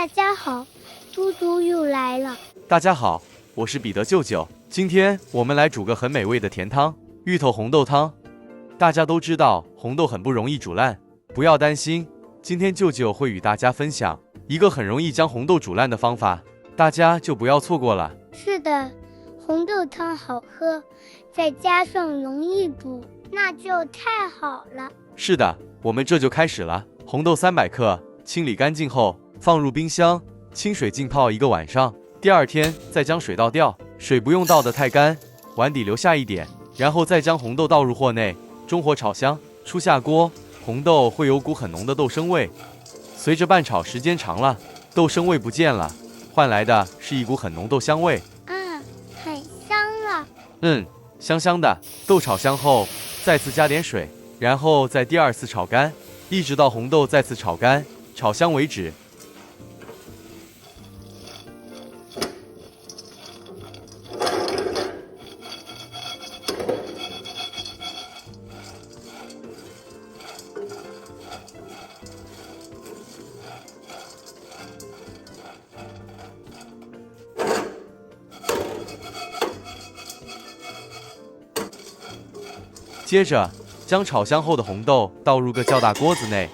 大家好，嘟嘟又来了。大家好，我是彼得舅舅。今天我们来煮个很美味的甜汤——芋头红豆汤。大家都知道红豆很不容易煮烂，不要担心，今天舅舅会与大家分享一个很容易将红豆煮烂的方法，大家就不要错过了。是的，红豆汤好喝，再加上容易煮，那就太好了。是的，我们这就开始了。红豆300克，清理干净后放入冰箱，清水浸泡1个晚上。第二天再将水倒掉，水不用倒得太干，碗底留下一点，然后再将红豆倒入锅内，中火炒香。初下锅，红豆会有股很浓的豆生味，随着拌炒时间长了，豆生味不见了，换来的是一股很浓豆香味。很香了。香香的。豆炒香后，再次加点水，然后再第2次炒干，一直到红豆再次炒干、炒香为止。接着，将炒香后的红豆倒入个较大锅子内，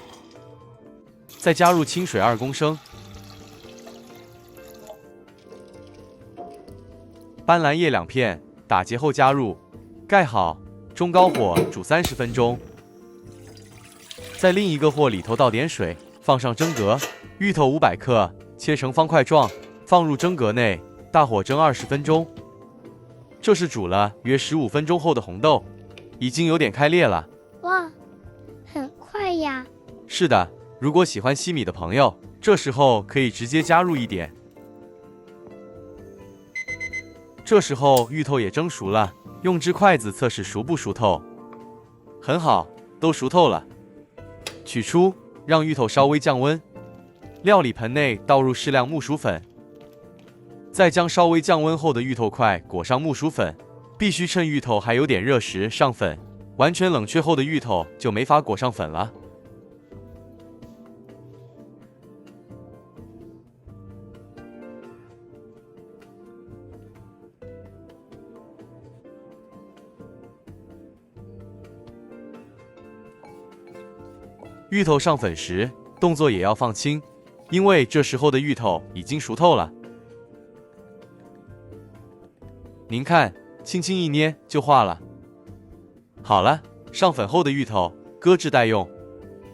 再加入清水2公升，斑斓叶2片，打结后加入，盖好，中高火煮30分钟。在另一个锅里头倒点水，放上蒸格，芋头500克，切成方块状，放入蒸格内，大火蒸20分钟。这是煮了约15分钟后的红豆。已经有点开裂了。哇，很快呀。是的，如果喜欢稀米的朋友，这时候可以直接加入一点。这时候芋头也蒸熟了，用只筷子测试熟不熟透。很好，都熟透了。取出，让芋头稍微降温。料理盆内倒入适量木薯粉，再将稍微降温后的芋头块裹上木薯粉。必须趁芋头还有点热时上粉，完全冷却后的芋头就没法裹上粉了。芋头上粉时，动作也要放轻，因为这时候的芋头已经熟透了。您看，轻轻一捏就化了。好了，上粉后的芋头搁置待用。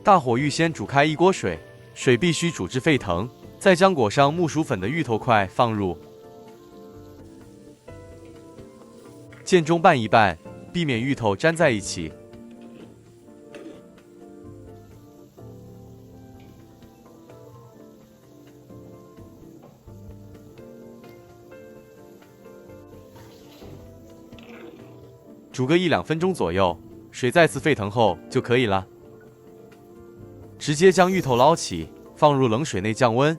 大火预先煮开1锅水，水必须煮至沸腾，再将裹上木薯粉的芋头块放入，间中拌一拌，避免芋头粘在一起。煮个1-2分钟左右，水再次沸腾后就可以了。直接将芋头捞起，放入冷水内降温。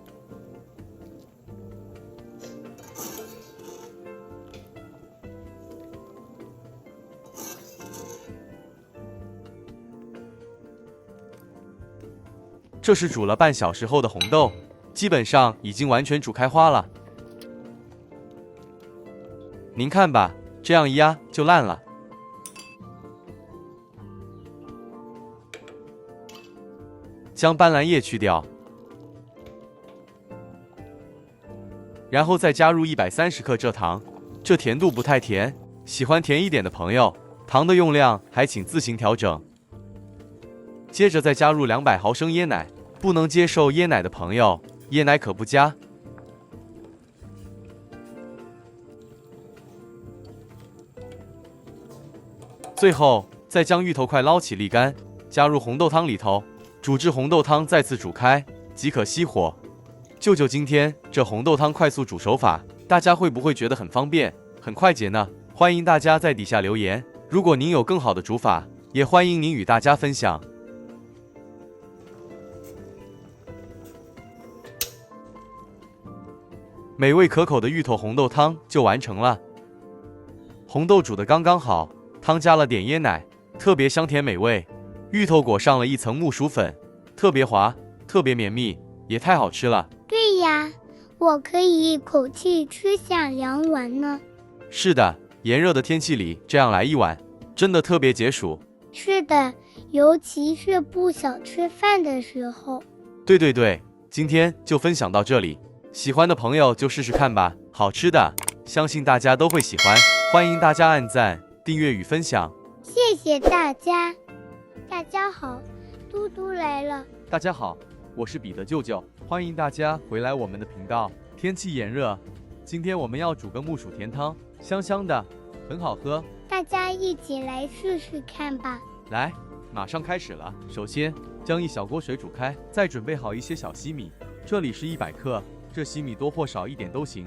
这是煮了半小时后的红豆，基本上已经完全煮开花了。您看吧，这样一压就烂了。将斑斓叶去掉，然后再加入130克蔗糖，这甜度不太甜，喜欢甜一点的朋友，糖的用量还请自行调整。接着再加入200毫升椰奶，不能接受椰奶的朋友，椰奶可不加。最后再将芋头块捞起沥干，加入红豆汤里头。煮至红豆汤再次煮开即可熄火。舅舅今天这红豆汤快速煮手法，大家会不会觉得很方便、很快捷呢？欢迎大家在底下留言，如果您有更好的煮法，也欢迎您与大家分享。美味可口的芋头红豆汤就完成了。红豆煮得刚刚好，汤加了点椰奶，特别香甜美味。芋头裹上了一层木薯粉，特别滑，特别绵密，也太好吃了。对呀。呀，我可以一口气吃下2碗呢。是的，炎热的天气里这样来一碗，真的特别解暑。是的，尤其是不想吃饭的时候。对，今天就分享到这里，喜欢的朋友就试试看吧，好吃的，相信大家都会喜欢。欢迎大家按赞、订阅与分享。谢谢大家。大家好，嘟嘟来了。大家好，我是彼得舅舅，欢迎大家回来我们的频道。天气炎热，今天我们要煮个木薯甜汤，香香的，很好喝。大家一起来试试看吧。来，马上开始了。首先将一小锅水煮开，再准备好一些小西米，这里是100克，这西米多或少一点都行。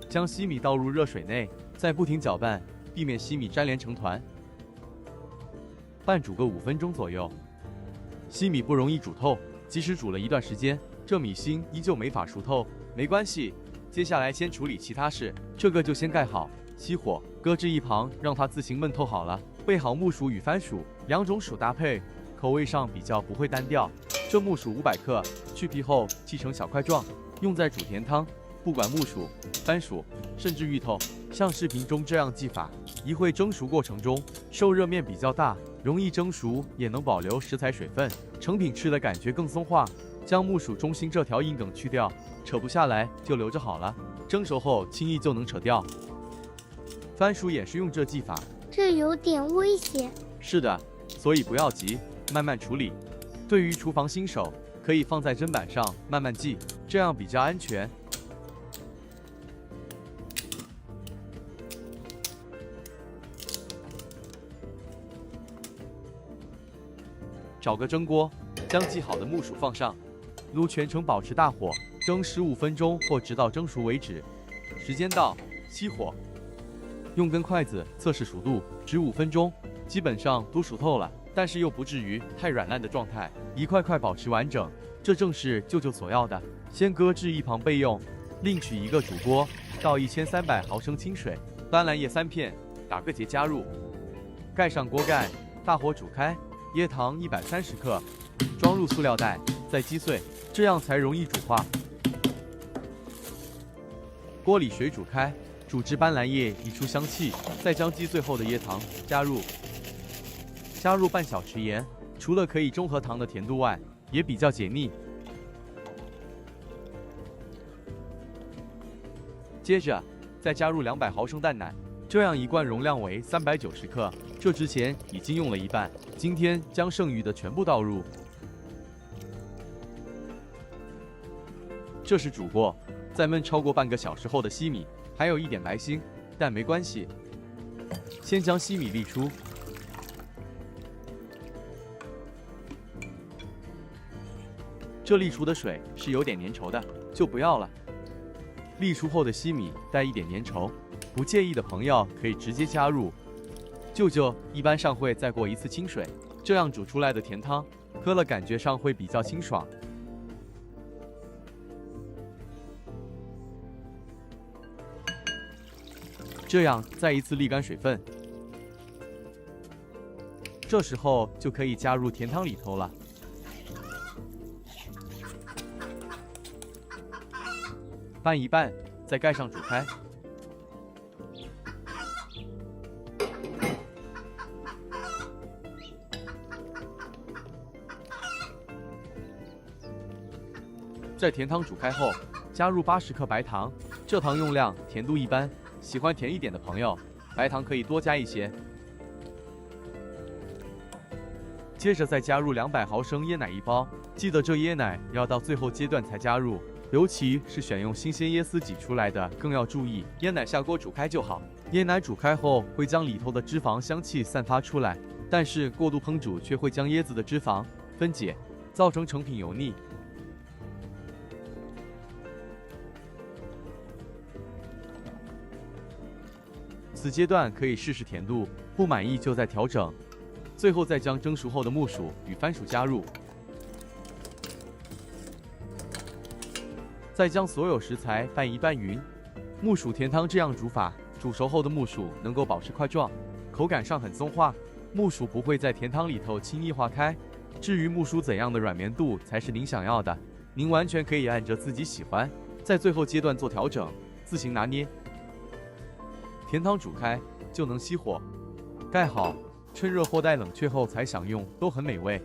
将西米倒入热水内，再不停搅拌，避免西米粘连成团。拌煮个5分钟左右。西米不容易煮透，即使煮了一段时间，这米心依旧没法熟透，没关系。接下来先处理其他事，这个就先盖好，熄火，搁置一旁，让它自行焖透好了。备好木薯与番薯2种薯搭配，口味上比较不会单调。这木薯500克，去皮后切成小块状，用在煮甜汤。不管木薯、番薯，甚至芋头，像视频中这样技法，一会蒸熟过程中，受热面比较大，容易蒸熟，也能保留食材水分，成品吃的感觉更松化。将木薯中心这条硬梗去掉，扯不下来就留着好了，蒸熟后轻易就能扯掉。番薯也是用这技法，这有点危险。是的，所以不要急，慢慢处理。对于厨房新手，可以放在砧板上慢慢记，这样比较安全。找个蒸锅，将记好的木薯放上，炉全程保持大火，蒸15分钟或直到蒸熟为止。时间到，熄火。用根筷子测试熟度，只5分钟，基本上都熟透了，但是又不至于太软烂的状态，一块块保持完整，这正是舅舅所要的。先搁置一旁备用，另取一个煮锅，倒1300毫升清水，斑斓叶3片，打个结加入，盖上锅盖，大火煮开。椰糖130克，装入塑料袋，再击碎，这样才容易煮化。锅里水煮开，煮至斑斓叶溢出香气，再将击碎后的椰糖加入半小匙盐，除了可以中和糖的甜度外，也比较解腻。接着再加入200毫升淡奶，这样一罐容量为390克，这之前已经用了一半，今天将剩余的全部倒入。这是煮过，再焖超过半个小时后的西米，还有一点白腥，但没关系。先将西米沥出，这沥出的水是有点粘稠的，就不要了。沥出后的西米带一点粘稠，不介意的朋友可以直接加入。舅舅一般上会再过一次清水，这样煮出来的甜汤喝了感觉上会比较清爽。这样再一次沥干水分，这时候就可以加入甜汤里头了。拌一拌，再盖上煮开。在甜汤煮开后，加入80克白糖，这糖用量甜度一般，喜欢甜一点的朋友，白糖可以多加一些。接着再加入200毫升椰奶1包，记得这椰奶要到最后阶段才加入，尤其是选用新鲜椰丝挤出来的，更要注意。椰奶下锅煮开就好。椰奶煮开后会将里头的脂肪香气散发出来，但是过度烹煮却会将椰子的脂肪分解，造成成品油腻。此阶段可以试试甜度，不满意就再调整。最后再将蒸熟后的木薯与番薯加入，再将所有食材拌一拌匀。木薯甜汤这样煮法，煮熟后的木薯能够保持块状，口感上很松化，木薯不会在甜汤里头轻易化开。至于木薯怎样的软绵度才是您想要的，您完全可以按着自己喜欢，在最后阶段做调整，自行拿捏。甜汤煮开就能熄火，盖好，趁热或待冷却后才享用，都很美味。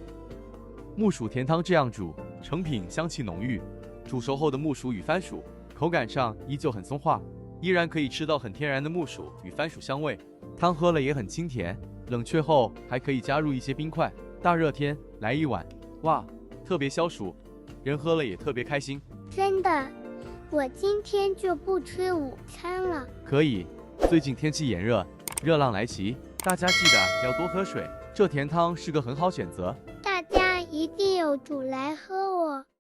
木薯甜汤这样煮，成品香气浓郁，煮熟后的木薯与番薯口感上依旧很松化，依然可以吃到很天然的木薯与番薯香味。汤喝了也很清甜，冷却后还可以加入一些冰块。大热天来一碗，哇，特别消暑，人喝了也特别开心。真的，我今天就不吃午餐了。可以，最近天气炎热，热浪来袭，大家记得要多喝水，这甜汤是个很好选择。大家一定要煮来喝哦。